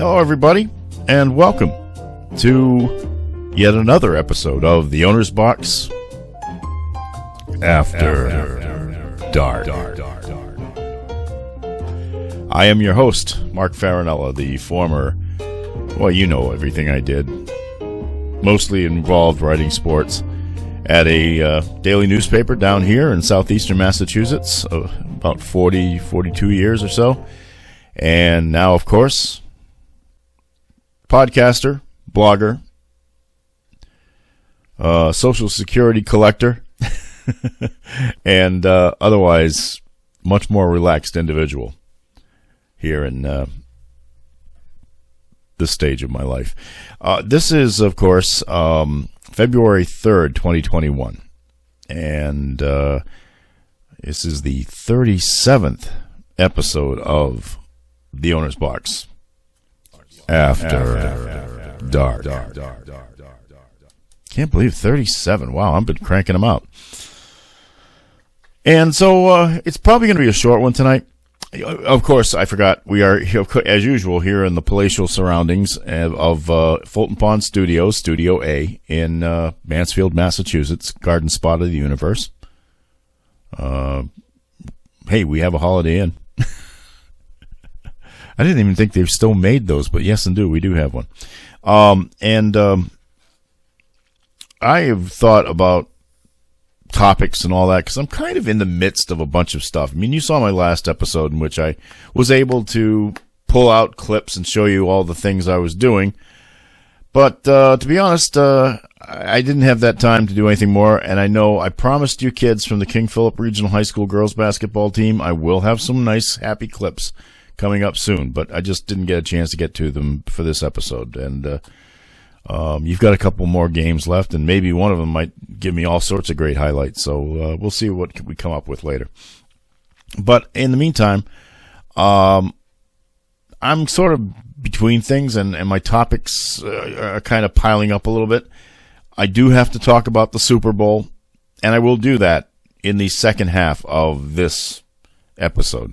Hello, everybody, and welcome to yet another episode of The Owner's Box After Dark. I am your host, Mark Farinella, the former, well, you know everything I did, mostly involved writing sports at a daily newspaper down here in southeastern Massachusetts, about 42 years or so. And now, of course, podcaster, blogger, social security collector, and otherwise much more relaxed individual here in this stage of my life. This is, of course, February 3rd, 2021, and this is the 37th episode of The Owner's Box After Dark. Can't believe 37. Wow, I've been cranking them out. And so it's probably going to be a short one tonight. Of course, I forgot, we are, as usual, here in the palatial surroundings of Fulton Pond Studios, Studio A, in Mansfield, Massachusetts, garden spot of the universe. Hey, we have a Holiday Inn. I didn't even think they still made those, but yes, indeed, we do have one. I have thought about topics and all that because I'm kind of in the midst of a bunch of stuff. I mean, you saw my last episode in which I was able to pull out clips and show you all the things I was doing. But to be honest, I didn't have that time to do anything more. And I know I promised you kids from the King Philip Regional High School girls basketball team I will have some nice, happy clips coming up soon, but I just didn't get a chance to get to them for this episode. And you've got a couple more games left, and maybe one of them might give me all sorts of great highlights. So we'll see what we come up with later. But in the meantime, I'm sort of between things, and my topics are kind of piling up a little bit. I do have to talk about the Super Bowl, and I will do that in the second half of this episode.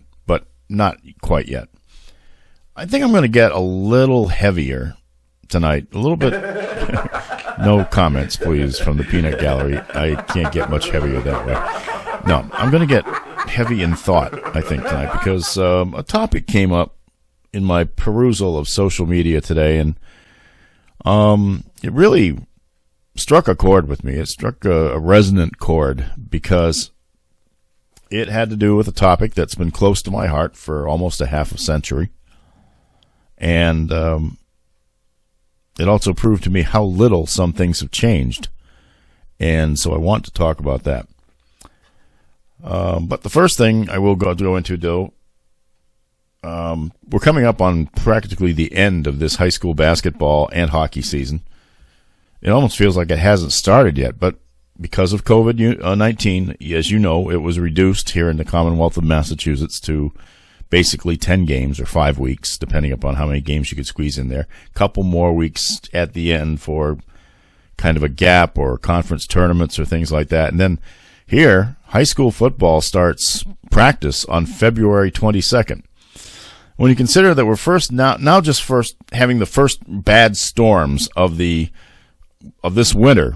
Not quite yet. I think I'm going to get a little heavier tonight. A little bit. No comments, please, from the peanut gallery. I can't get much heavier that way. No, I'm going to get heavy in thought, I think, tonight, because a topic came up in my perusal of social media today, and it really struck a chord with me. It struck a resonant chord because it had to do with a topic that's been close to my heart for almost a half a century. And it also proved to me how little some things have changed. And so I want to talk about that. But the first thing I will go into, though, we're coming up on practically the end of this high school basketball and hockey season. It almost feels like it hasn't started yet, but because of COVID-19, as you know, it was reduced here in the Commonwealth of Massachusetts to basically 10 games or 5 weeks, depending upon how many games you could squeeze in there. A couple more weeks at the end for kind of a gap or conference tournaments or things like that. And then here, high school football starts practice on February 22nd. When you consider that we're now just having the first bad storms of this winter.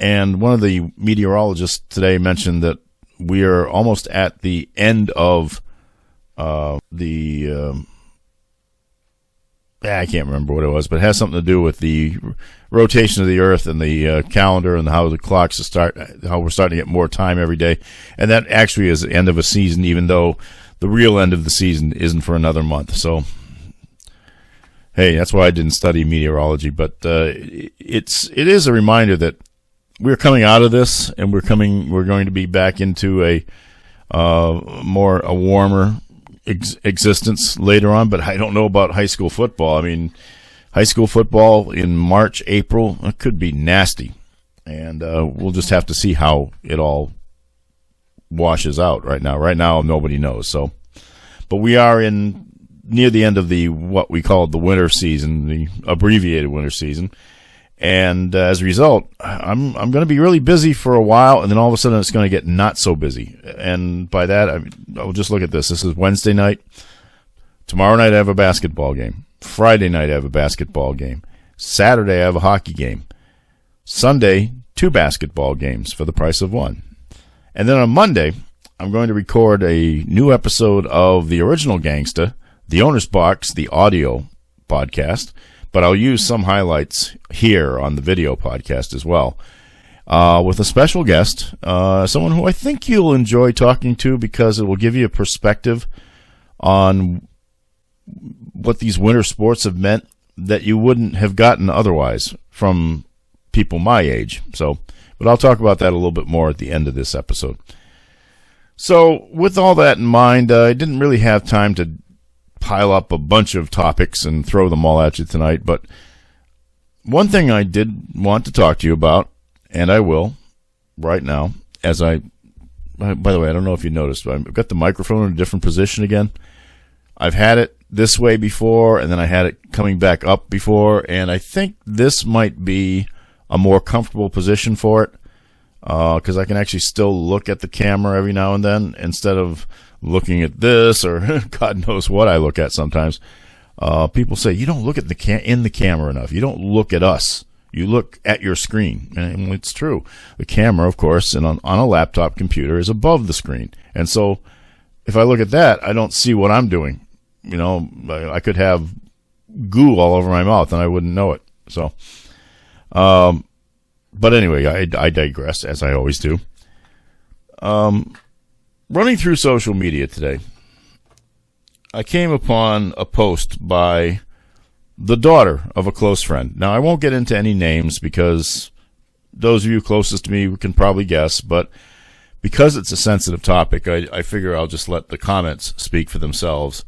And one of the meteorologists today mentioned that we are almost at the end of I can't remember what it was, but it has something to do with the rotation of the Earth and the calendar and how the clocks how we're starting to get more time every day. And that actually is the end of a season, even though the real end of the season isn't for another month. So, hey, that's why I didn't study meteorology. But it is a reminder that we're coming out of this, and we're going to be back into a warmer existence later on. But I don't know about high school football. I mean, high school football in March, April, it could be nasty, and we'll just have to see how it all washes out right now. Right now, nobody knows. So, but we are near the end of what we call the winter season, the abbreviated winter season. And as a result, I'm going to be really busy for a while, and then all of a sudden it's going to get not so busy. And by that, I'll just look at this. This is Wednesday night. Tomorrow night I have a basketball game. Friday night I have a basketball game. Saturday I have a hockey game. Sunday, 2 basketball games for the price of 1. And then on Monday, I'm going to record a new episode of the original Gangsta, The Owner's Box, the audio podcast, but I'll use some highlights here on the video podcast as well, with a special guest, someone who I think you'll enjoy talking to because it will give you a perspective on what these winter sports have meant that you wouldn't have gotten otherwise from people my age. But I'll talk about that a little bit more at the end of this episode. So with all that in mind, I didn't really have time to pile up a bunch of topics and throw them all at you tonight, but one thing I did want to talk to you about, and I will right now, by the way, I don't know if you noticed, but I've got the microphone in a different position again. I've had it this way before, and then I had it coming back up before, and I think this might be a more comfortable position for it, because I can actually still look at the camera every now and then instead of looking at this or God knows what I look at sometimes. People say, you don't look at in the camera enough. You don't look at us. You look at your screen. And it's true. The camera, of course, and on a laptop computer is above the screen. And so if I look at that, I don't see what I'm doing. You know, I could have goo all over my mouth and I wouldn't know it. So, but anyway, I digress, as I always do. Running through social media today, I came upon a post by the daughter of a close friend. Now, I won't get into any names because those of you closest to me can probably guess, but because it's a sensitive topic, I figure I'll just let the comments speak for themselves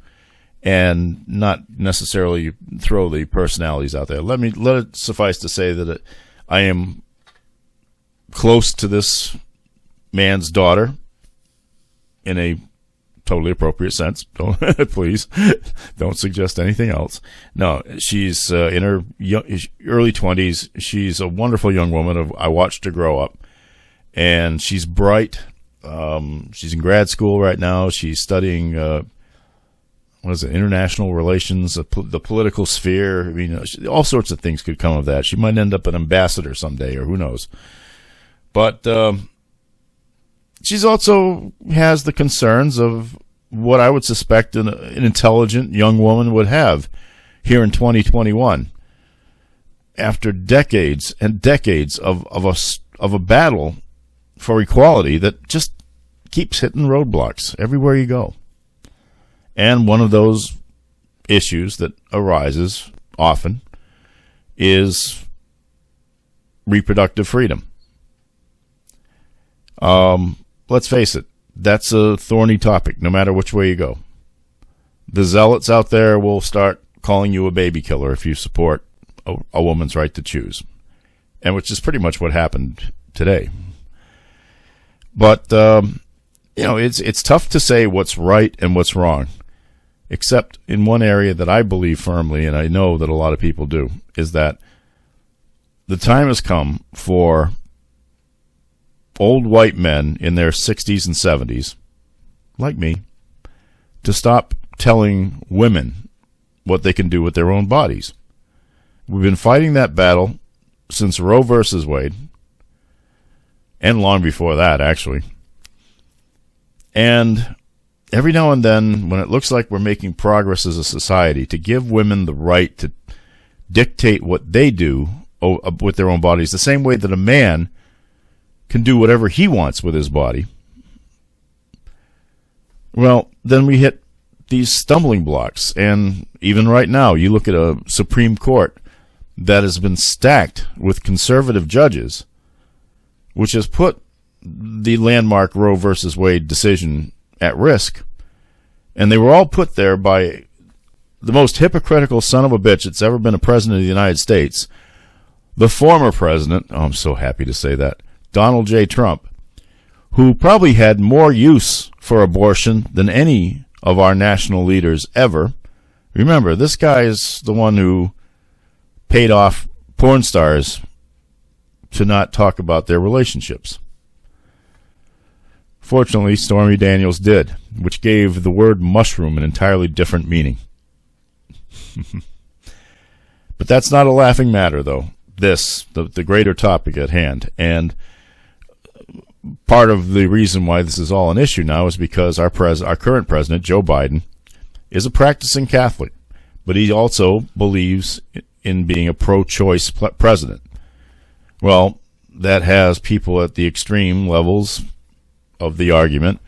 and not necessarily throw the personalities out there. Let it suffice to say that I am close to this man's daughter in a totally appropriate sense. Please don't suggest anything else. No, she's in her early 20s. She's a wonderful young woman. I watched her grow up, and she's bright. She's in grad school right now. She's studying international relations, the political sphere. I mean, all sorts of things could come of that. She might end up an ambassador someday, or who knows. But she's also has the concerns of what I would suspect an intelligent young woman would have here in 2021, after decades and decades of a battle for equality that just keeps hitting roadblocks everywhere you go. And one of those issues that arises often is reproductive freedom. Let's face it, that's a thorny topic no matter which way you go. The zealots out there will start calling you a baby killer if you support a woman's right to choose, and which is pretty much what happened today. But it's tough to say what's right and what's wrong, except in one area that I believe firmly, and I know that a lot of people do, is that the time has come for old white men in their 60s and 70s, like me, to stop telling women what they can do with their own bodies. We've been fighting that battle since Roe versus Wade, and long before that, actually. And every now and then, when it looks like we're making progress as a society to give women the right to dictate what they do with their own bodies, the same way that a man can do whatever he wants with his body, well, then we hit these stumbling blocks. And even right now, you look at a Supreme Court that has been stacked with conservative judges, which has put the landmark Roe versus Wade decision at risk. And they were all put there by the most hypocritical son of a bitch that's ever been a president of the United States, the former president, I'm so happy to say that, Donald J. Trump, who probably had more use for abortion than any of our national leaders ever. Remember, this guy is the one who paid off porn stars to not talk about their relationships. Fortunately, Stormy Daniels did, which gave the word mushroom an entirely different meaning. that's not a laughing matter, though. The greater topic at hand. And part of the reason why this is all an issue now is because our current president, Joe Biden, is a practicing Catholic, but he also believes in being a pro-choice president. Well, that has people at the extreme levels of the argument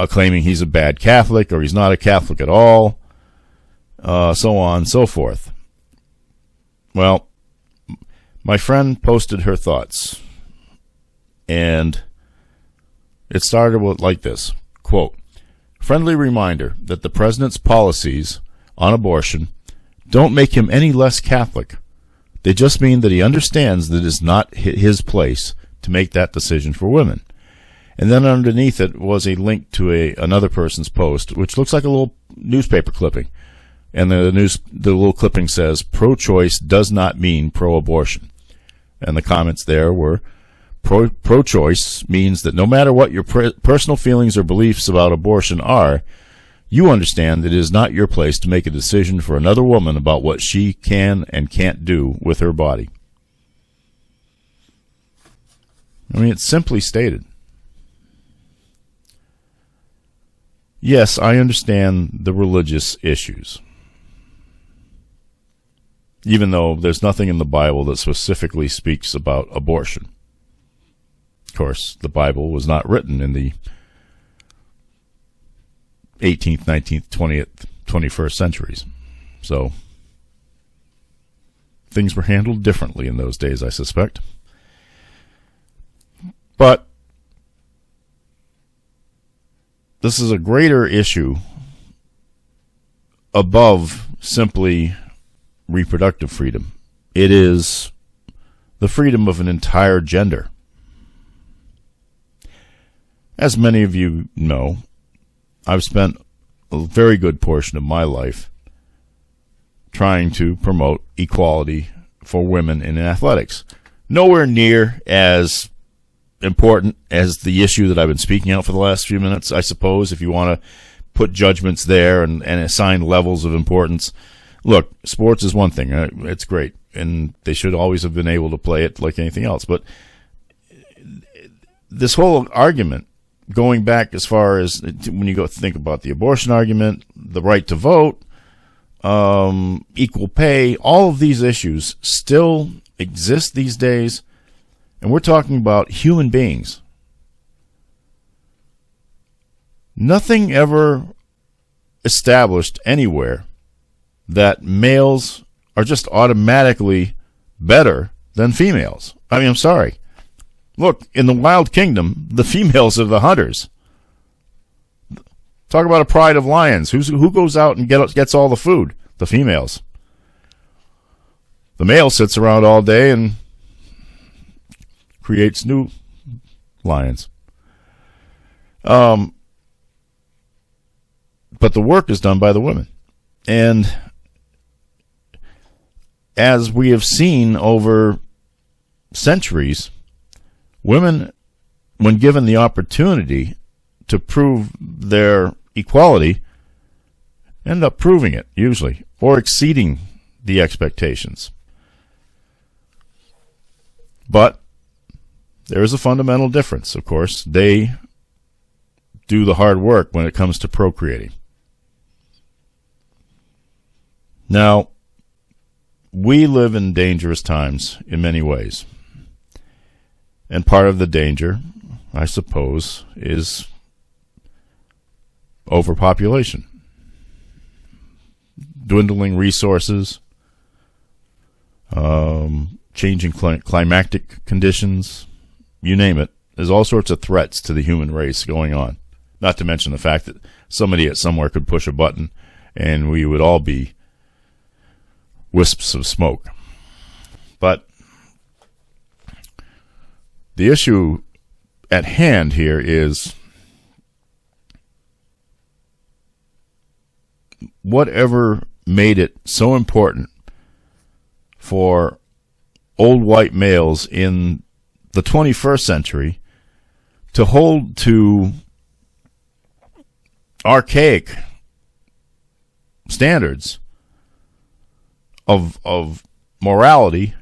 claiming he's a bad Catholic or he's not a Catholic at all, so on and so forth. Well, my friend posted her thoughts, and it started with like this, quote, "Friendly reminder that the president's policies on abortion don't make him any less Catholic. They just mean that he understands that it is not his place to make that decision for women." And then underneath it was a link to another person's post, which looks like a little newspaper clipping. And the little clipping says, "Pro-choice does not mean pro-abortion." And the comments there were, pro-choice means that no matter what your personal feelings or beliefs about abortion are, you understand that it is not your place to make a decision for another woman about what she can and can't do with her body. I mean, it's simply stated. Yes, I understand the religious issues, even though there's nothing in the Bible that specifically speaks about abortion. Of course, the Bible was not written in the 18th, 19th, 20th, 21st centuries. So things were handled differently in those days, I suspect. But this is a greater issue above simply reproductive freedom. It is the freedom of an entire gender. As many of you know, I've spent a very good portion of my life trying to promote equality for women in athletics. Nowhere near as important as the issue that I've been speaking out for the last few minutes, I suppose, if you want to put judgments there and assign levels of importance. Look, sports is one thing. It's great, and they should always have been able to play it like anything else. But this whole argument, going back as far as when you go think about the abortion argument, the right to vote, equal pay, all of these issues still exist these days, and we're talking about human beings. Nothing ever established anywhere that males are just automatically better than females. I mean, I'm sorry. Look, in the Wild Kingdom, the females are the hunters. Talk about a pride of lions. Who goes out and gets all the food? The females. The male sits around all day and creates new lions. But the work is done by the women. And as we have seen over centuries, women, when given the opportunity to prove their equality, end up proving it, usually, or exceeding the expectations. But there is a fundamental difference, of course. They do the hard work when it comes to procreating. Now, we live in dangerous times in many ways. And part of the danger, I suppose, is overpopulation. Dwindling resources, changing climatic conditions, you name it. There's all sorts of threats to the human race going on. Not to mention the fact that somebody at somewhere could push a button and we would all be wisps of smoke. But the issue at hand here is whatever made it so important for old white males in the 21st century to hold to archaic standards of morality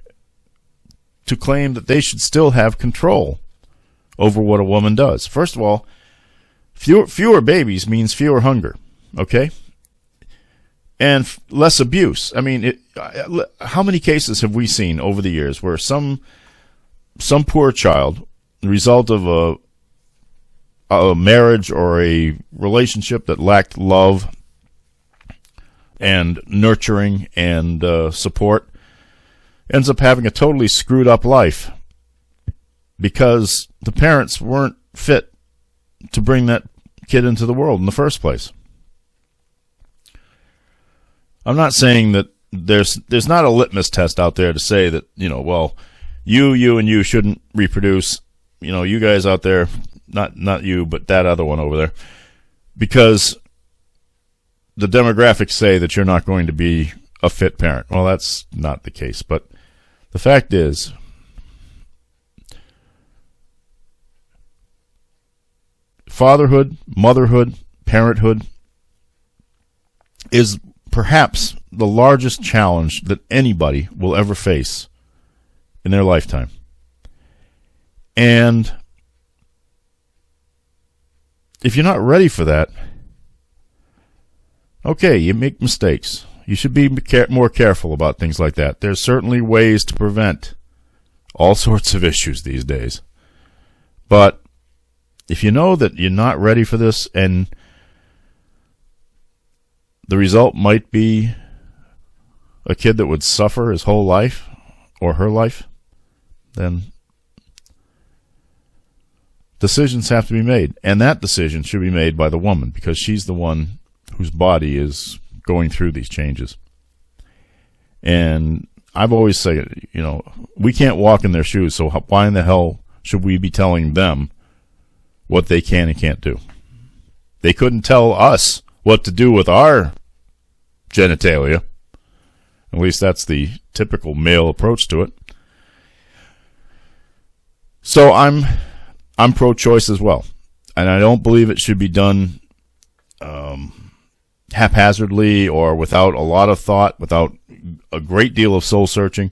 to claim that they should still have control over what a woman does. First of all, fewer babies means fewer hunger, okay? And less abuse. I mean, how many cases have we seen over the years where some poor child, the result of a marriage or a relationship that lacked love and nurturing and support, ends up having a totally screwed up life because the parents weren't fit to bring that kid into the world in the first place. I'm not saying that there's not a litmus test out there to say that, well, you and you shouldn't reproduce, you guys out there, not you, but that other one over there, because the demographics say that you're not going to be a fit parent. Well, that's not the case, but the fact is, fatherhood, motherhood, parenthood is perhaps the largest challenge that anybody will ever face in their lifetime. And if you're not ready for that, okay, you make mistakes. You should be more careful about things like that. There's certainly ways to prevent all sorts of issues these days. But if you know that you're not ready for this and the result might be a kid that would suffer his whole life or her life, then decisions have to be made. And that decision should be made by the woman because she's the one whose body is going through these changes. And I've always said, we can't walk in their shoes, so why in the hell should we be telling them what they can and can't do? They couldn't tell us what to do with our genitalia. At least that's the typical male approach to it. So I'm pro-choice as well. And I don't believe it should be done haphazardly or without a lot of thought, without a great deal of soul searching.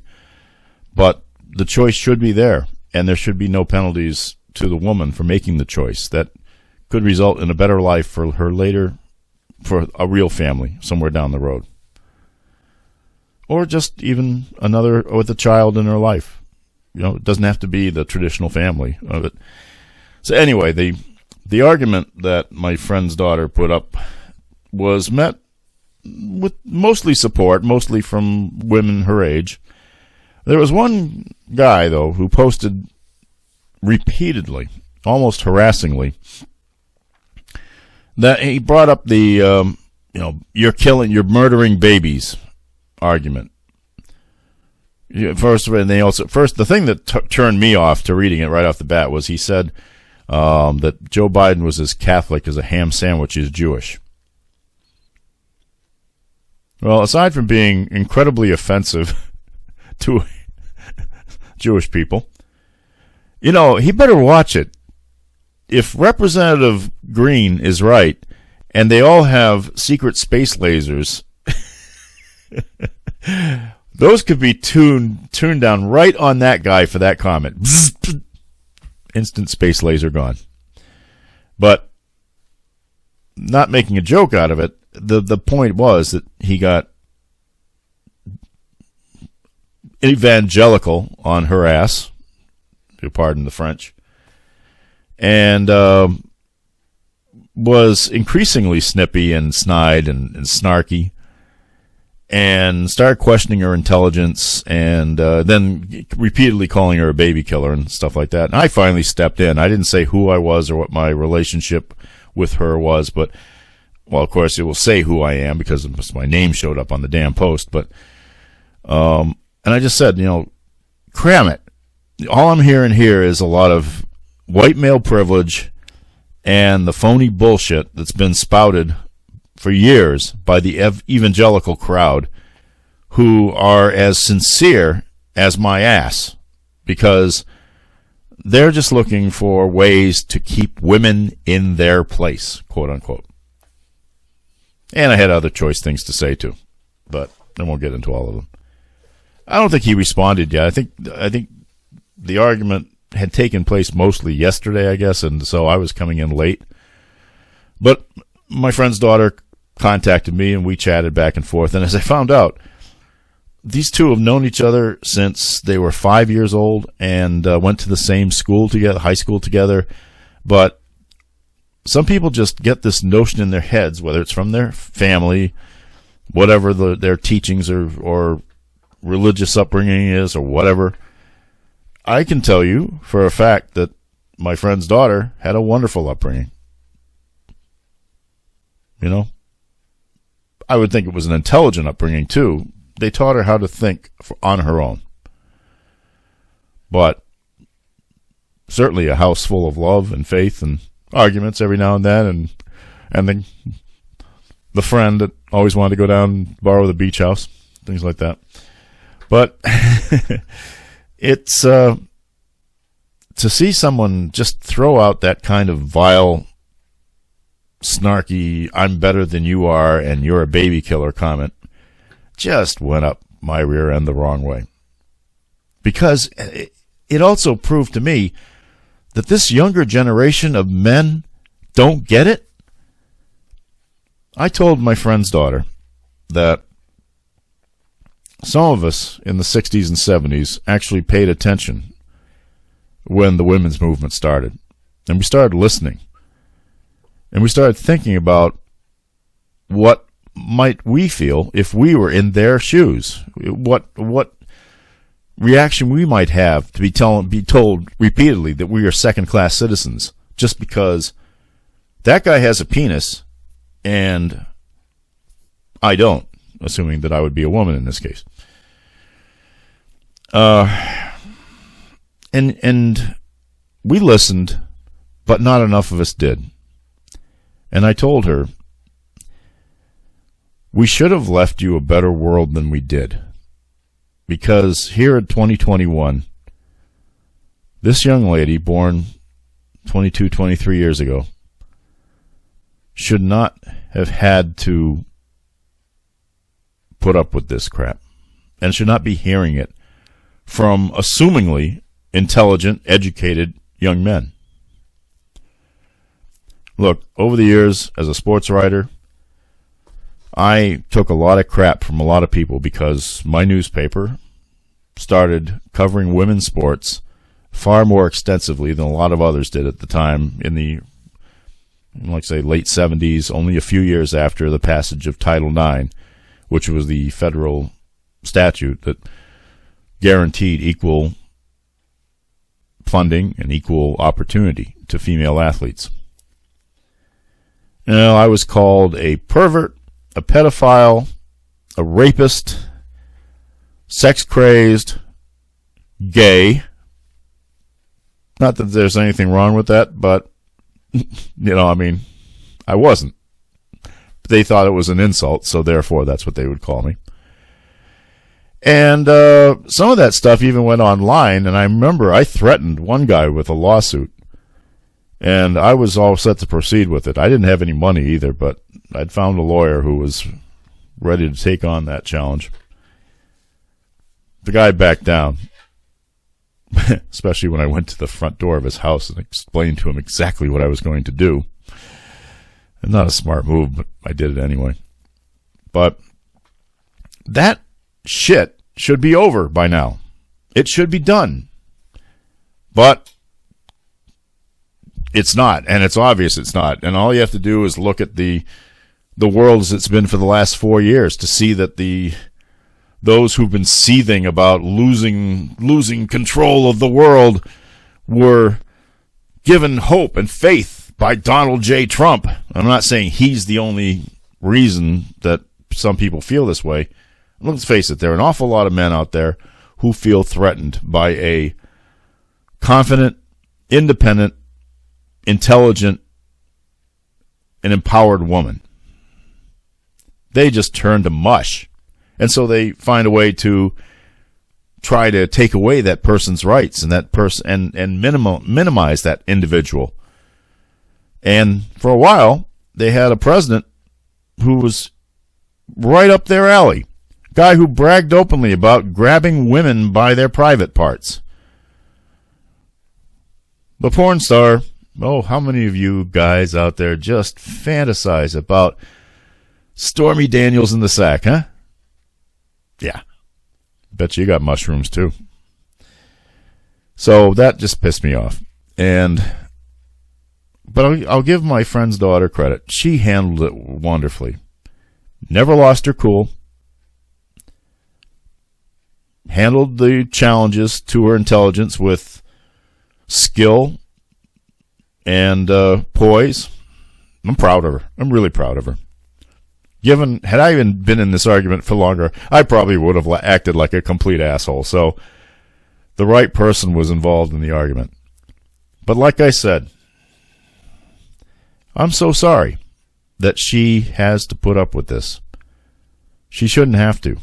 But the choice should be there, and there should be no penalties to the woman for making the choice that could result in a better life for her later, for a real family somewhere down the road. Or just even another with a child in her life. It doesn't have to be the traditional family of it. So anyway, the argument that my friend's daughter put up was met with mostly support, mostly from women her age. There was one guy, though, who posted repeatedly, almost harassingly, that he brought up the, you're murdering babies argument. First, the thing that turned me off to reading it right off the bat was he said that Joe Biden was as Catholic as a ham sandwich is Jewish. Well, aside from being incredibly offensive to Jewish people, he better watch it. If Representative Green is right, and they all have secret space lasers, those could be tuned down right on that guy for that comment. Instant space laser gone. But not making a joke out of it, the point was that he got evangelical on her ass, if you pardon the French, and was increasingly snippy and snide and snarky, and started questioning her intelligence, and then repeatedly calling her a baby killer and stuff like that. And I finally stepped in. I didn't say who I was or what my relationship with her was, but, well, of course, it will say who I am because my name showed up on the damn post. But, and I just said, cram it. All I'm hearing here is a lot of white male privilege and the phony bullshit that's been spouted for years by the evangelical crowd, who are as sincere as my ass, because they're just looking for ways to keep women in their place, quote unquote. And I had other choice things to say too, but I won't get into all of them. I don't think he responded yet. I think the argument had taken place mostly yesterday, I guess, and so I was coming in late. But my friend's daughter contacted me, and we chatted back and forth. And as I found out, these two have known each other since they were 5 years old and went to the same school together, high school together. But some people just get this notion in their heads, whether it's from their family, whatever their teachings or religious upbringing is or whatever. I can tell you for a fact that my friend's daughter had a wonderful upbringing. You know, I would think it was an intelligent upbringing too. They taught her how to think on her own. But certainly a house full of love and faith and arguments every now and then, and the friend that always wanted to go down and borrow the beach house, things like that. But it's to see someone just throw out that kind of vile, snarky, I'm better than you are and you're a baby killer comment just went up my rear end the wrong way. Because it also proved to me that this younger generation of men don't get it. I told my friend's daughter that some of us in the 60s and 70s actually paid attention when the women's movement started. And we started listening. And we started thinking about what might we feel if we were in their shoes. What reaction we might have to be told repeatedly that we are second-class citizens just because that guy has a penis and I don't, assuming that I would be a woman in this case. And we listened, but not enough of us did. And I told her, we should have left you a better world than we did. Because here in 2021, this young lady, born 22, 23 years ago, should not have had to put up with this crap and should not be hearing it from assumingly intelligent, educated young men. Look, over the years as a sports writer, I took a lot of crap from a lot of people because my newspaper started covering women's sports far more extensively than a lot of others did at the time in the, like say, late 70s, only a few years after the passage of Title IX, which was the federal statute that guaranteed equal funding and equal opportunity to female athletes. You know, I was called a pervert, a pedophile, a rapist, sex-crazed, gay. Not that there's anything wrong with that, but, you know, I mean, I wasn't. They thought it was an insult, so therefore that's what they would call me. And some of that stuff even went online, and I remember I threatened one guy with a lawsuit, and I was all set to proceed with it. I didn't have any money either, but I'd found a lawyer who was ready to take on that challenge. The guy backed down, especially when I went to the front door of his house and explained to him exactly what I was going to do. And not a smart move, but I did it anyway. But that shit should be over by now. It should be done. But it's not, and it's obvious it's not. And all you have to do is look at the world as it's been for the last 4 years to see that those who've been seething about losing control of the world were given hope and faith by Donald J. Trump. I'm not saying he's the only reason that some people feel this way. Let's face it, there are an awful lot of men out there who feel threatened by a confident, independent, intelligent, and empowered woman. They just turn to mush. And so they find a way to try to take away that person's rights and that person and minimize that individual. And for a while, they had a president who was right up their alley. Guy who bragged openly about grabbing women by their private parts. The porn star. Oh, how many of you guys out there just fantasize about Stormy Daniels in the sack, huh? Yeah. Bet you got mushrooms, too. So that just pissed me off. But I'll give my friend's daughter credit. She handled it wonderfully. Never lost her cool. Handled the challenges to her intelligence with skill and poise. I'm proud of her. I'm really proud of her. Had I even been in this argument for longer, I probably would have acted like a complete asshole. So the right person was involved in the argument. But like I said, I'm so sorry that she has to put up with this. She shouldn't have to.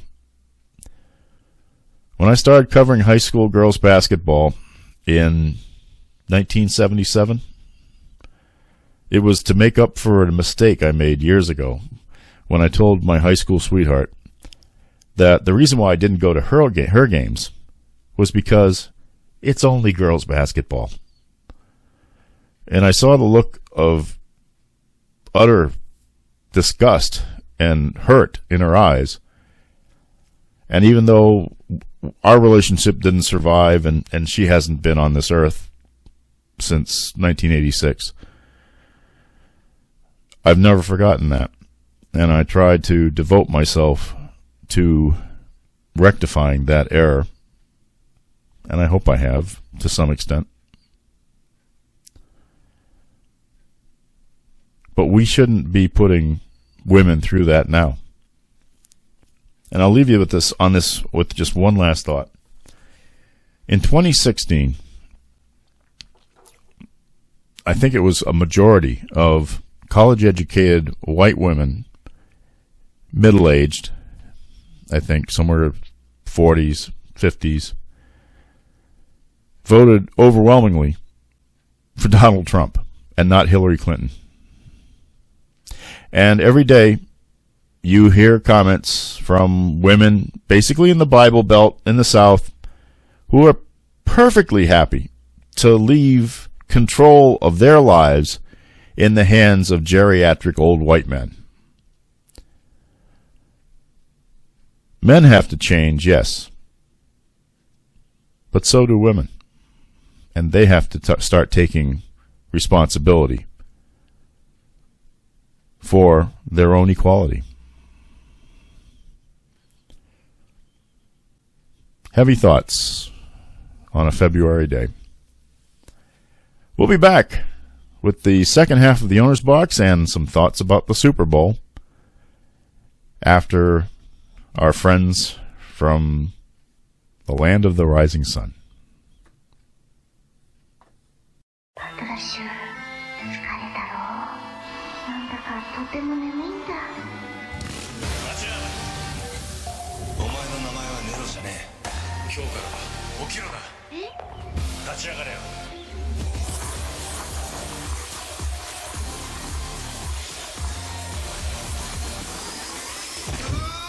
When I started covering high school girls basketball in 1977, it was to make up for a mistake I made years ago when I told my high school sweetheart that the reason why I didn't go to her games was because it's only girls basketball. And I saw the look of utter disgust and hurt in her eyes. And even though our relationship didn't survive and she hasn't been on this earth since 1986, I've never forgotten that. And I tried to devote myself to rectifying that error. And I hope I have, to some extent. But we shouldn't be putting women through that now. And I'll leave you with with just one last thought. In 2016, I think it was a majority of college-educated white women, middle-aged, I think somewhere 40s, 50s, voted overwhelmingly for Donald Trump and not Hillary Clinton. And every day you hear comments from women, basically in the Bible Belt in the South, who are perfectly happy to leave control of their lives in the hands of geriatric old white men. Men have to change, yes. But so do women. And they have to start taking responsibility for their own equality. Heavy thoughts on a February day. We'll be back with the second half of the Owner's Box and some thoughts about the Super Bowl after our friends from the land of the rising sun.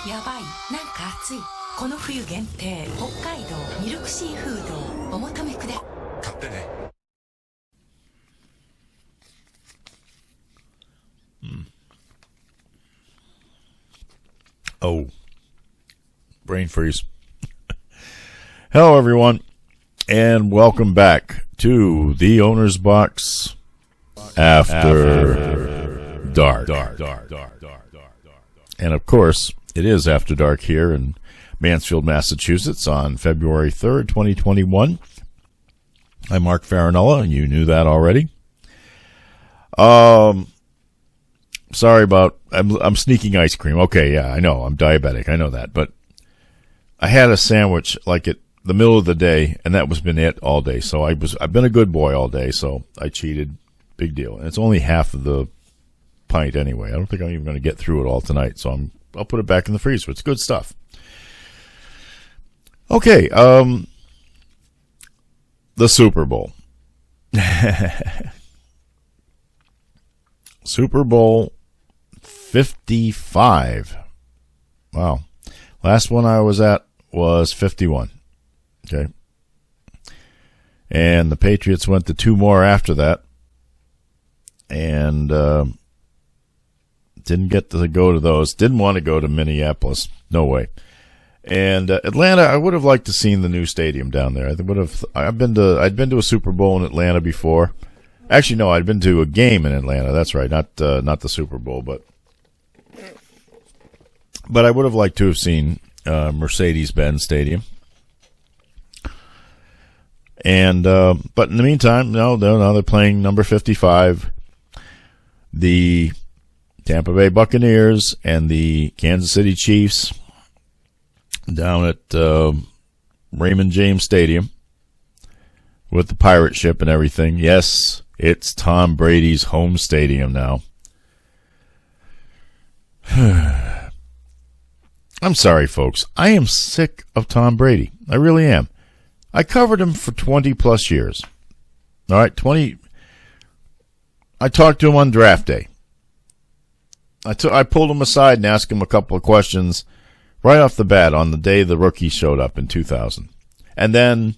やばい、なんか暑い。この冬限定、北海道ミルクシーフードをお求めくだ。買ってね。Oh, brain freeze. Hello, everyone, and welcome back to the Owner's Box After Dark. And of course, it is After Dark here in Mansfield, Massachusetts on February 3rd, 2021. I'm Mark Farinella, and you knew that already. Sorry about I'm sneaking ice cream. Okay, yeah, I know. I'm diabetic. I know that. But I had a sandwich like at the middle of the day, and that was been it all day. So I've been a good boy all day, so I cheated. Big deal. And it's only half of the pint anyway. I don't think I'm even going to get through it all tonight, so I'll put it back in the freezer. It's good stuff. Okay, the Super Bowl. Super Bowl 55. Wow. Last one I was at was 51. Okay. And the Patriots went to 2 more after that. And didn't get to go to those. Didn't want to go to Minneapolis. No way. And Atlanta, I would have liked to seen the new stadium down there. I'd been to a Super Bowl in Atlanta before. Actually, no, I'd been to a game in Atlanta. That's right, not the Super Bowl, but I would have liked to have seen Mercedes-Benz Stadium. And but in the meantime, no, they're playing number 55, the Tampa Bay Buccaneers and the Kansas City Chiefs down at Raymond James Stadium with the pirate ship and everything. Yes, it's Tom Brady's home stadium now. I'm sorry, folks. I am sick of Tom Brady. I really am. I covered him for 20-plus years. All right, 20. I talked to him on draft day. I pulled him aside and asked him a couple of questions right off the bat on the day the rookie showed up in 2000. And then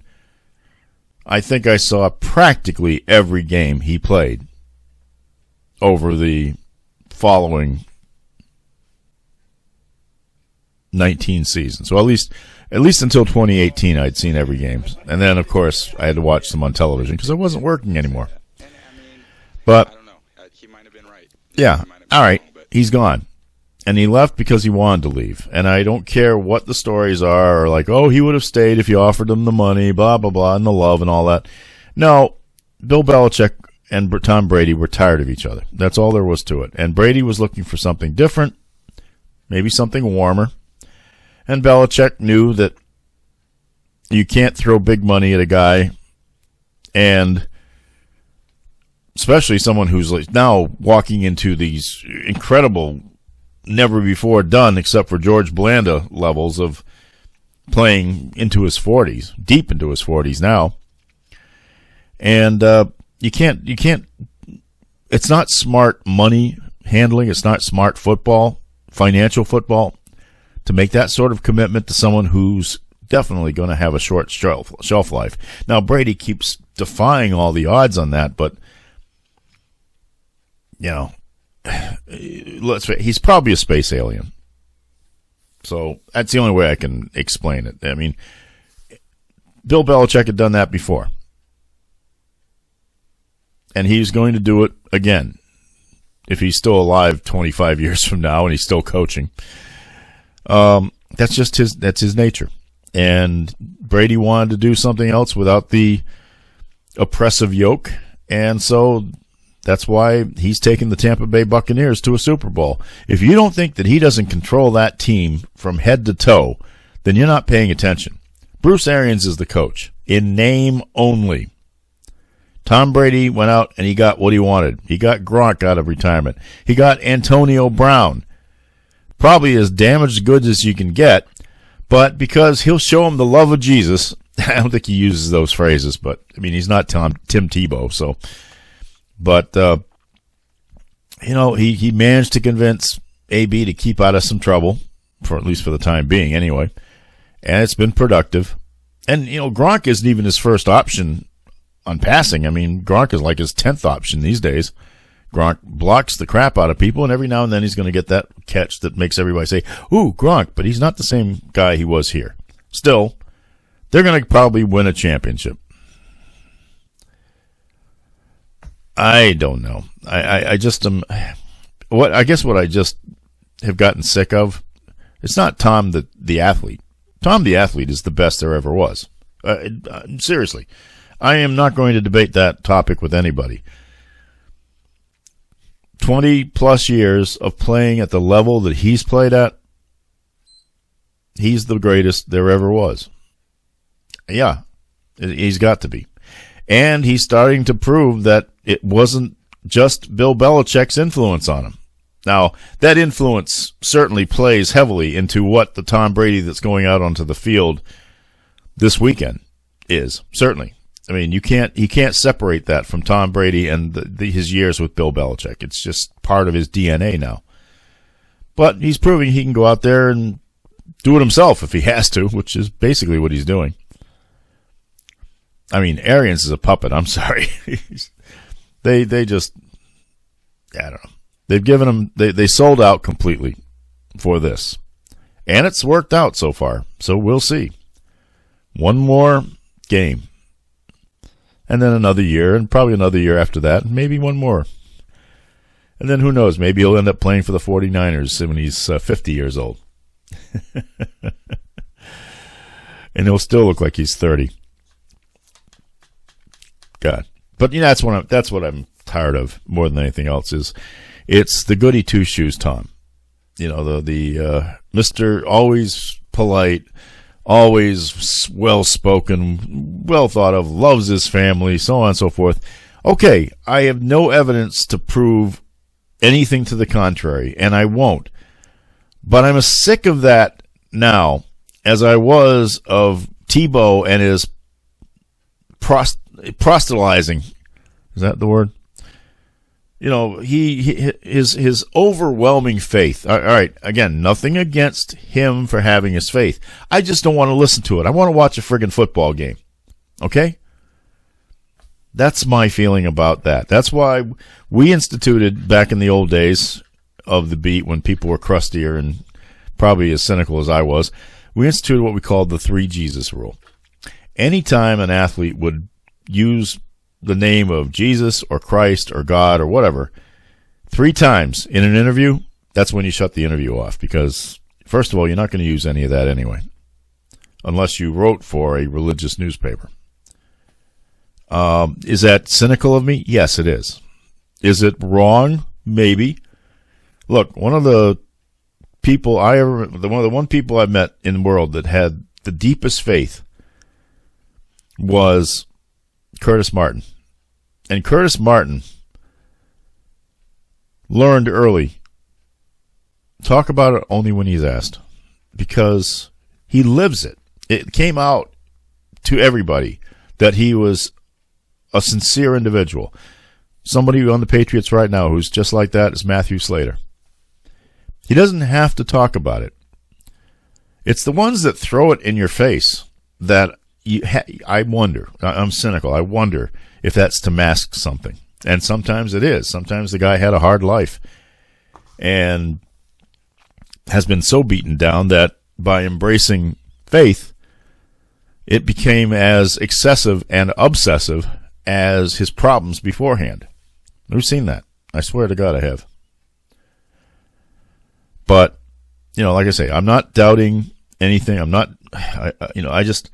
I think I saw practically every game he played over the following 19 seasons. So at least until 2018, I'd seen every game. And then, of course, I had to watch them on television because I wasn't working anymore. But, I don't know. He might have been right. Yeah. All right. He's gone. And he left because he wanted to leave. And I don't care what the stories are, or like, oh, he would have stayed if you offered him the money, blah, blah, blah, and the love and all that. No, Bill Belichick and Tom Brady were tired of each other. That's all there was to it. And Brady was looking for something different, maybe something warmer. And Belichick knew that you can't throw big money at a guy, and especially someone who's like now walking into these incredible, never before done except for George Blanda levels of playing into his 40s, deep into his 40s now. And you can't. It's not smart money handling. It's not smart football, financial football, to make that sort of commitment to someone who's definitely going to have a short shelf life. Now, Brady keeps defying all the odds on that, but, you know, he's probably a space alien. So that's the only way I can explain it. I mean, Bill Belichick had done that before. And he's going to do it again if he's still alive 25 years from now and he's still coaching. That's just his nature. And Brady wanted to do something else without the oppressive yoke. And so that's why he's taking the Tampa Bay Buccaneers to a Super Bowl. If you don't think that he doesn't control that team from head to toe, then you're not paying attention. Bruce Arians is the coach, in name only. Tom Brady went out and he got what he wanted. He got Gronk out of retirement. He got Antonio Brown. Probably as damaged goods as you can get, but because he'll show him the love of Jesus. I don't think he uses those phrases, but I mean, he's not Tim Tebow, so. But, you know, he managed to convince AB to keep out of some trouble, for at least for the time being anyway, and it's been productive. And, you know, Gronk isn't even his first option on passing. I mean, Gronk is like his 10th option these days. Gronk blocks the crap out of people, and every now and then he's going to get that catch that makes everybody say, ooh, Gronk, but he's not the same guy he was here. Still, they're going to probably win a championship. I don't know. I just am. I guess what I just have gotten sick of, it's not Tom the athlete. Tom the athlete is the best there ever was. Seriously. I am not going to debate that topic with anybody. 20-plus years of playing at the level that he's played at, he's the greatest there ever was. Yeah, he's got to be. And he's starting to prove that it wasn't just Bill Belichick's influence on him. Now, that influence certainly plays heavily into what the Tom Brady that's going out onto the field this weekend is, certainly. I mean, he can't separate that from Tom Brady and his years with Bill Belichick. It's just part of his DNA now. But he's proving he can go out there and do it himself if he has to, which is basically what he's doing. I mean, Arians is a puppet. I'm sorry. they just, I don't know. They've given him, they sold out completely for this. And it's worked out so far. So we'll see. One more game. And then another year, and probably another year after that, and maybe one more. And then who knows, maybe he'll end up playing for the 49ers when he's 50 years old. And he'll still look like he's 30. God. But you know, that's what I'm tired of more than anything else is it's the goody two shoes Tom. You know, the Mr. always polite, always well spoken, well thought of, loves his family, so on and so forth. Okay, I have no evidence to prove anything to the contrary, and I won't. But I'm as sick of that now as I was of Tebow and his proselytizing. Is that the word? You know, his overwhelming faith. All right, again, nothing against him for having his faith. I just don't want to listen to it. I want to watch a friggin' football game. Okay? That's my feeling about that. That's why we instituted back in the old days of the beat when people were crustier and probably as cynical as I was, we instituted what we called the 3 Jesus rule. Anytime an athlete would use the name of Jesus or Christ or God or whatever 3 times in an interview, that's when you shut the interview off because, first of all, you're not going to use any of that anyway unless you wrote for a religious newspaper. Is that cynical of me? Yes, it is. Is it wrong? Maybe. Look, one of the people one people I've met in the world that had the deepest faith was Curtis Martin. And Curtis Martin learned early, talk about it only when he's asked, because he lives it. It came out to everybody that he was a sincere individual. Somebody on the Patriots right now who's just like that is Matthew Slater. He doesn't have to talk about it. It's the ones that throw it in your face that I wonder. I'm cynical. I wonder if that's to mask something. And sometimes it is. Sometimes the guy had a hard life and has been so beaten down that by embracing faith, it became as excessive and obsessive as his problems beforehand. We've seen that. I swear to God I have. But, you know, like I say, I'm not doubting anything. I'm not, I just,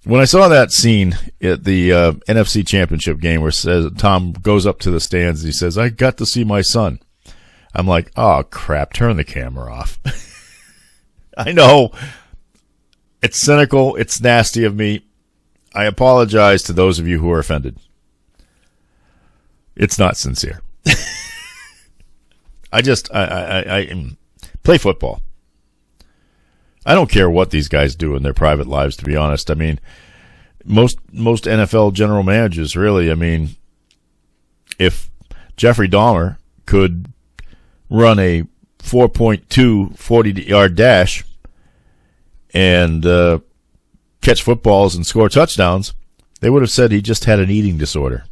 when I saw that scene at the NFC Championship game where it says Tom goes up to the stands and he says, I got to see my son. I'm like, oh, crap, turn the camera off. I know. It's cynical. It's nasty of me. I apologize to those of you who are offended. It's not sincere. I play football. I don't care what these guys do in their private lives, to be honest. I mean, most NFL general managers, really, I mean, if Jeffrey Dahmer could run a 4.2 40-yard dash and catch footballs and score touchdowns, they would have said he just had an eating disorder.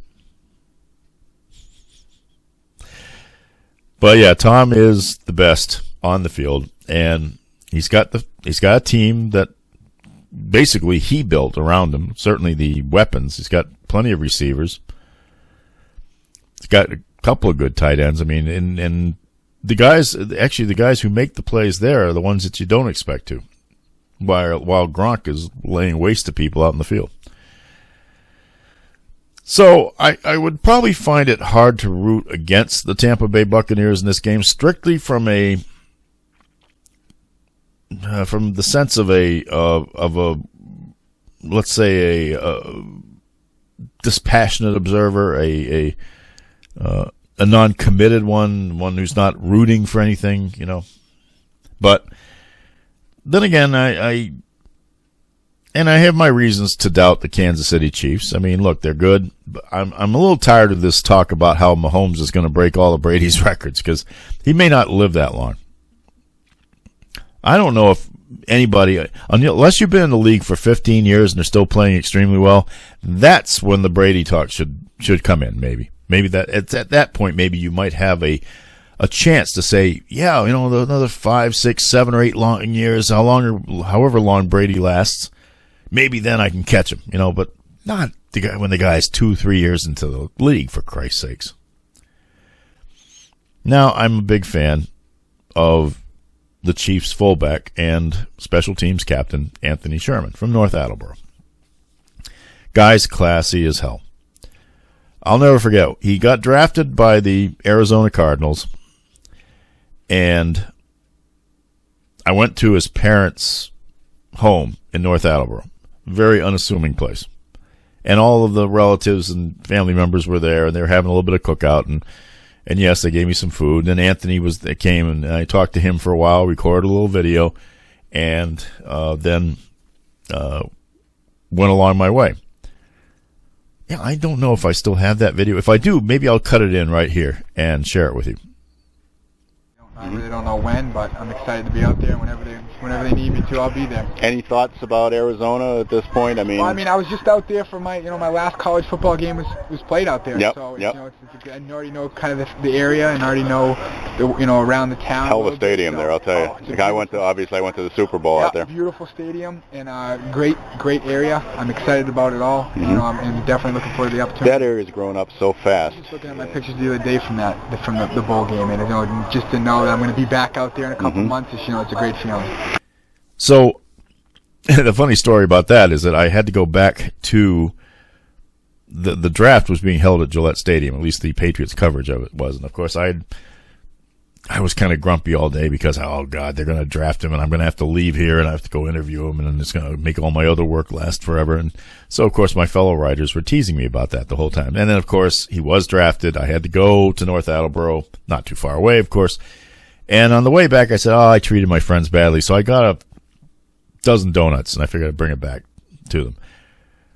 But yeah, Tom is the best on the field, and he's got a team that basically he built around him. Certainly the weapons. He's got plenty of receivers. He's got a couple of good tight ends. I mean, and the guys who make the plays there are the ones that you don't expect to. While Gronk is laying waste to people out in the field. So I would probably find it hard to root against the Tampa Bay Buccaneers in this game, strictly from the sense of a let's say a dispassionate observer, a non-committed one who's not rooting for anything, you know. But then again, I have my reasons to doubt the Kansas City Chiefs. I mean, look, they're good. But I'm a little tired of this talk about how Mahomes is going to break all of Brady's records because he may not live that long. I don't know if anybody, unless you've been in the league for 15 years and they're still playing extremely well, that's when the Brady talk should come in. Maybe that at that point, maybe you might have a chance to say, yeah, another 5, 6, 7, or 8 long years, however long Brady lasts, maybe then I can catch him, but not when the guy's 2, 3 years into the league, for Christ's sakes. Now, I'm a big fan of the Chiefs fullback and special teams captain Anthony Sherman from North Attleboro. Guy's classy as hell. I'll never forget, he got drafted by the Arizona Cardinals, and I went to his parents' home in North Attleboro. Very unassuming place. And all of the relatives and family members were there, and they were having a little bit of cookout, and yes, they gave me some food. And Anthony came, and I talked to him for a while, recorded a little video, and then went along my way. Yeah, I don't know if I still have that video. If I do, maybe I'll cut it in right here and share it with you. I really don't know when, but I'm excited to be out there. Whenever they need me to, I'll be there. Any thoughts about Arizona at this point? I was just out there for my last college football game was played out there. Yep, so yep. I already know kind of the area, and I already know around the town. Hell of a stadium there, I'll tell you. I went to the Super Bowl out there. Beautiful stadium and great area. I'm excited about it all. Mm-hmm. I'm definitely looking forward to the opportunity. That area's grown up so fast. I was just looking at my pictures the other day from the bowl game, and just to know that I'm going to be back out there in a couple months, it's a great feeling. So, the funny story about that is that I had to go back to the draft was being held at Gillette Stadium. At least the Patriots coverage of it was, and of course I was kind of grumpy all day because, oh God, they're going to draft him, and I'm going to have to leave here, and I have to go interview him, and then it's going to make all my other work last forever. And so, of course, my fellow writers were teasing me about that the whole time. And then, of course, he was drafted. I had to go to North Attleboro, not too far away, of course. And on the way back, I said, I treated my friends badly, so I got a dozen donuts, and I figured I'd bring it back to them.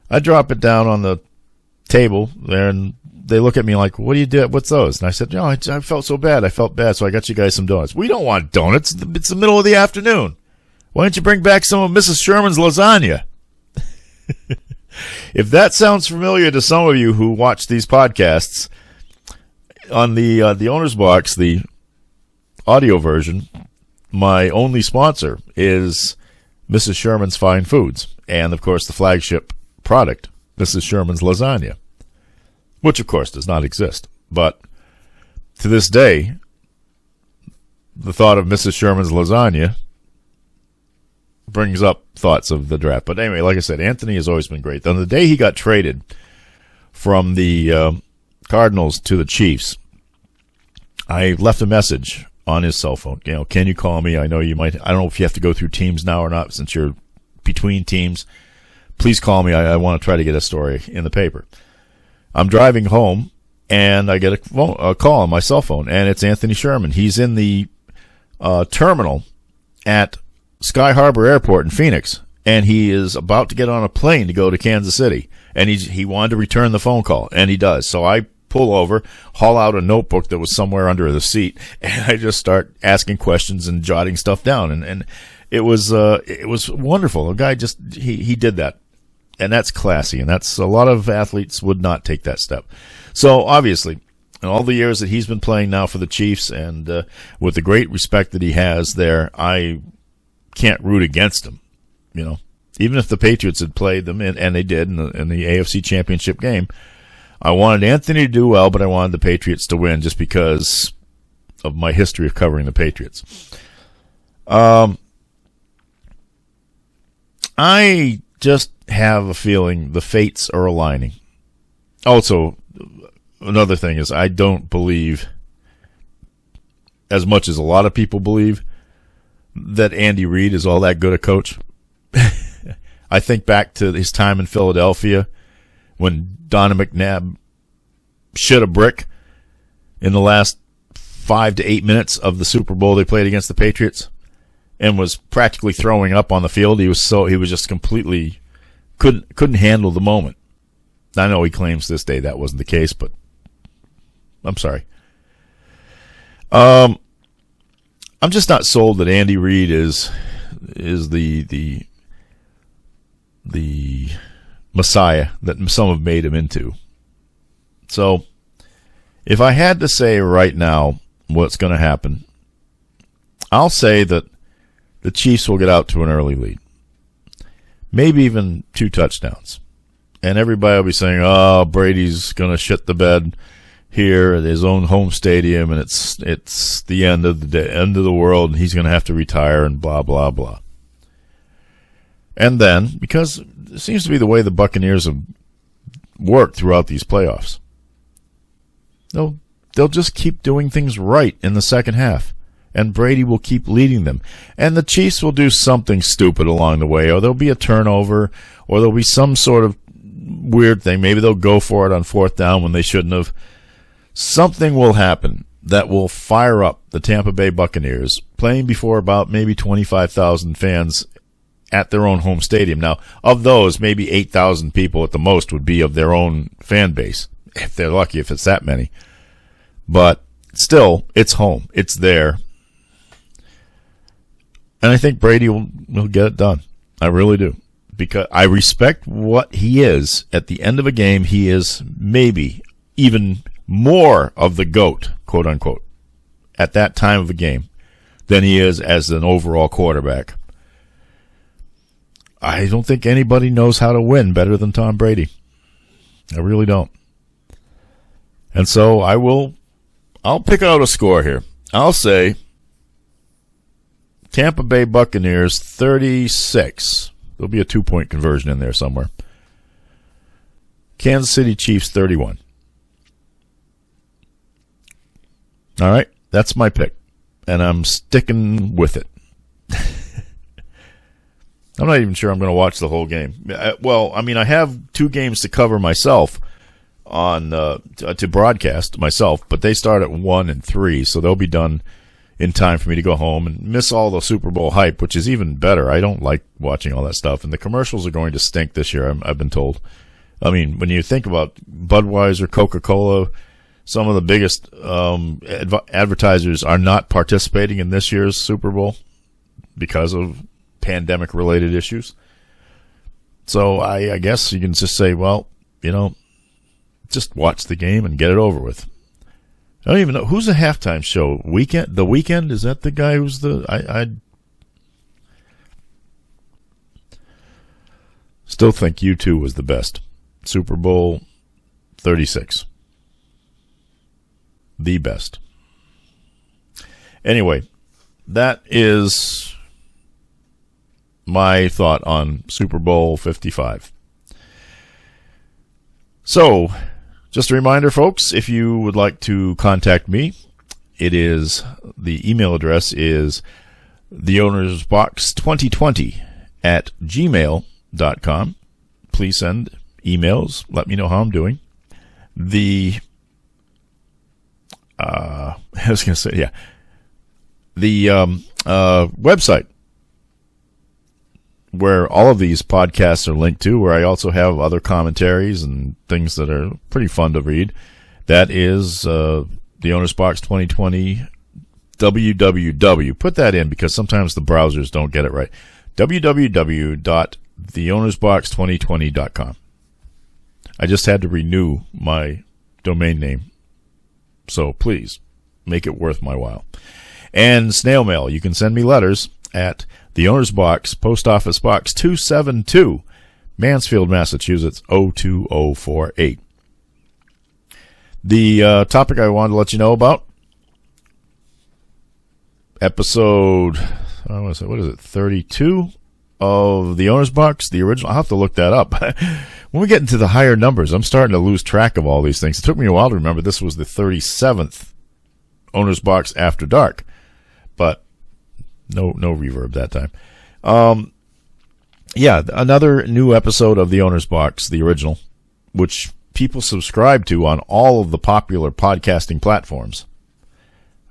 I drop it down on the table there, and they look at me like, what do you do? What's those? And I said, I felt so bad. I felt bad, so I got you guys some donuts. We don't want donuts. It's the middle of the afternoon. Why don't you bring back some of Mrs. Sherman's lasagna? If that sounds familiar to some of you who watch these podcasts, on the owner's box, the audio version, my only sponsor is Mrs. Sherman's Fine Foods, and of course the flagship product, Mrs. Sherman's Lasagna, which of course does not exist. But to this day, the thought of Mrs. Sherman's Lasagna brings up thoughts of the draft. But anyway, like I said, Anthony has always been great. On the day he got traded from the Cardinals to the Chiefs, I left a message on his cell phone. Can you call me? I know you might. I don't know if you have to go through teams now or not, since you're between teams. Please call me. I want to try to get a story in the paper. I'm driving home, and I get a call on my cell phone, and it's Anthony Sherman. He's in the terminal at Sky Harbor Airport in Phoenix, and he is about to get on a plane to go to Kansas City, and he wanted to return the phone call, and he does. So I pull over, haul out a notebook that was somewhere under the seat, and I just start asking questions and jotting stuff down, and it was wonderful. The guy just he did that, and that's classy, and that's a lot of athletes would not take that step. So obviously, in all the years that he's been playing now for the Chiefs, and with the great respect that he has there, I can't root against him. Even if the Patriots had played them, and they did in the AFC Championship game, I wanted Anthony to do well, but I wanted the Patriots to win just because of my history of covering the Patriots. I just have a feeling the fates are aligning. Also, another thing is I don't believe, as much as a lot of people believe, that Andy Reid is all that good a coach. I think back to his time in Philadelphia when Donovan McNabb shit a brick in the last 5 to 8 minutes of the Super Bowl they played against the Patriots and was practically throwing up on the field. He was just completely couldn't handle the moment. I know he claims this day that wasn't the case, but I'm sorry. I'm just not sold that Andy Reid is is the Messiah that some have made him into. So, if I had to say right now what's going to happen, I'll say that the Chiefs will get out to an early lead. Maybe even 2 touchdowns. And everybody will be saying, oh, Brady's going to shit the bed here at his own home stadium, and it's the end of the world, and he's going to have to retire, and blah, blah, blah. And then, because it seems to be the way the Buccaneers have worked throughout these playoffs, they'll just keep doing things right in the second half, and Brady will keep leading them. And the Chiefs will do something stupid along the way, or there'll be a turnover, or there'll be some sort of weird thing. Maybe they'll go for it on 4th down when they shouldn't have. Something will happen that will fire up the Tampa Bay Buccaneers, playing before about maybe 25,000 fans at their own home stadium. Now, of those, maybe 8,000 people at the most would be of their own fan base, if they're lucky, if it's that many. But still, it's home. It's there. And I think Brady will get it done. I really do. Because I respect what he is. At the end of a game, he is maybe even more of the GOAT, quote unquote, at that time of a game than he is as an overall quarterback. I don't think anybody knows how to win better than Tom Brady. I really don't. And so I'll pick out a score here. I'll say Tampa Bay Buccaneers 36. There'll be a 2-point conversion in there somewhere. Kansas City Chiefs 31. All right, that's my pick, and I'm sticking with it. I'm not even sure I'm going to watch the whole game. Well, I mean, I have 2 games to cover myself on to broadcast myself, but they start at 1 and 3, so they'll be done in time for me to go home and miss all the Super Bowl hype, which is even better. I don't like watching all that stuff, and the commercials are going to stink this year, I've been told. I mean, when you think about Budweiser, Coca-Cola, some of the biggest advertisers are not participating in this year's Super Bowl because of pandemic-related issues. So I guess you can just say, well, just watch the game and get it over with. I don't even know. Who's the halftime show? The Weeknd? Is that the guy who's the... I still think U2 was the best. Super Bowl 36. The best. Anyway, that is my thought on Super Bowl 55. So, just a reminder, folks, if you would like to contact me, the email address is theownersbox2020@gmail.com. Please send emails. Let me know how I'm doing. The website where all of these podcasts are linked to, where I also have other commentaries and things that are pretty fun to read. That is the Owner's Box 2020 www. Put that in because sometimes the browsers don't get it right. www.theownersbox2020.com. I just had to renew my domain name, so please make it worth my while. And snail mail. You can send me letters at the Owner's Box, Post Office Box 272, Mansfield, Massachusetts 02048. The topic I wanted to let you know about, episode, what is it, 32 of the Owner's Box, the original. I'll have to look that up. When we get into the higher numbers, I'm starting to lose track of all these things. It took me a while to remember this was the 37th Owner's Box After Dark, but no reverb that time. Another new episode of the Owner's Box, the original, which people subscribe to on all of the popular podcasting platforms.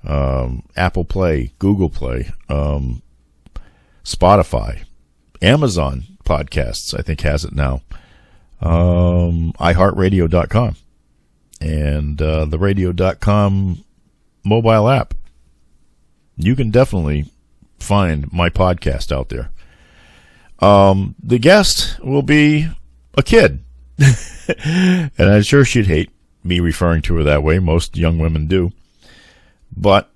Apple Play, Google Play, Spotify, Amazon Podcasts, I think has it now. iHeartRadio.com and the radio.com mobile app. You can definitely find my podcast out there. The guest will be a kid. And I'm sure she'd hate me referring to her that way. Most young women do. But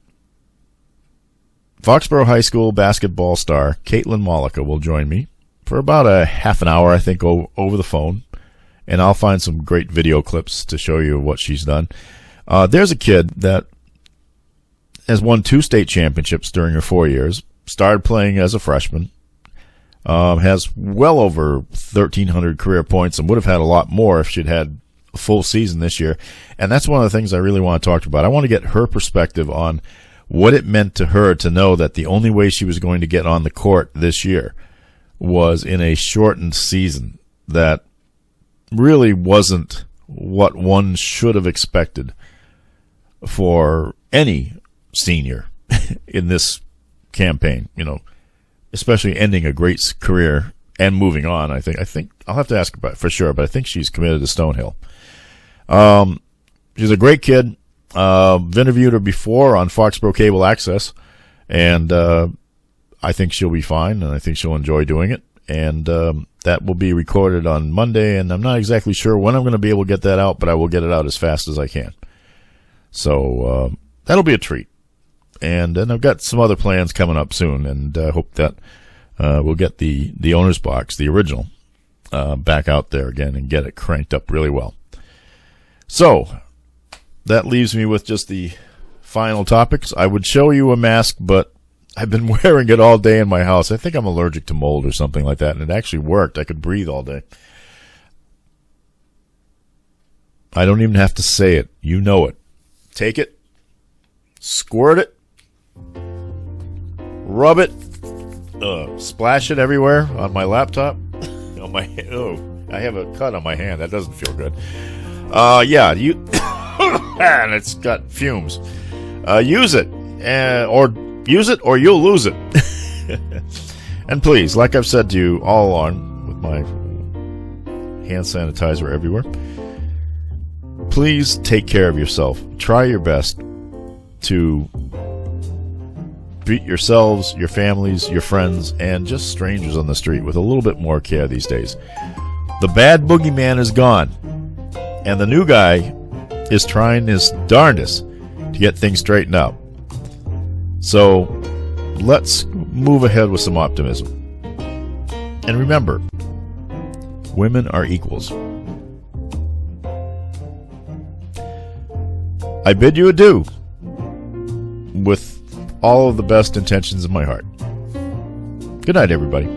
Foxborough High School basketball star Caitlin Mollica will join me for about a half an hour, I think, over the phone. And I'll find some great video clips to show you what she's done. There's a kid that has won 2 state championships during her 4 years, started playing as a freshman, has well over 1,300 career points and would have had a lot more if she'd had a full season this year. And that's one of the things I really want to talk about. I want to get her perspective on what it meant to her to know that the only way she was going to get on the court this year was in a shortened season that really wasn't what one should have expected for any senior in this campaign, especially ending a great career and moving on. I think I'll have to ask about it for sure, but I think she's committed to Stonehill. She's a great kid. I've interviewed her before on Foxborough Cable Access, and I think she'll be fine, and I think she'll enjoy doing it. And that will be recorded on Monday, and I'm not exactly sure when I'm going to be able to get that out, but I will get it out as fast as I can. So that'll be a treat. And then I've got some other plans coming up soon, and I hope that we'll get the owner's box, the original, back out there again and get it cranked up really well. So that leaves me with just the final topics. I would show you a mask, but I've been wearing it all day in my house. I think I'm allergic to mold or something like that, and it actually worked. I could breathe all day. I don't even have to say it. You know it. Take it, squirt it, rub it, splash it everywhere on my laptop. I have a cut on my hand. That doesn't feel good. And it's got fumes. Use it, or use it, or you'll lose it. And please, like I've said to you all along, with my hand sanitizer everywhere, please take care of yourself. Try your best to treat yourselves, your families, your friends, and just strangers on the street with a little bit more care these days. The bad boogeyman is gone, and the new guy is trying his darndest to get things straightened out. So let's move ahead with some optimism. And remember, women are equals. I bid you adieu with all of the best intentions in my heart. Good night, everybody.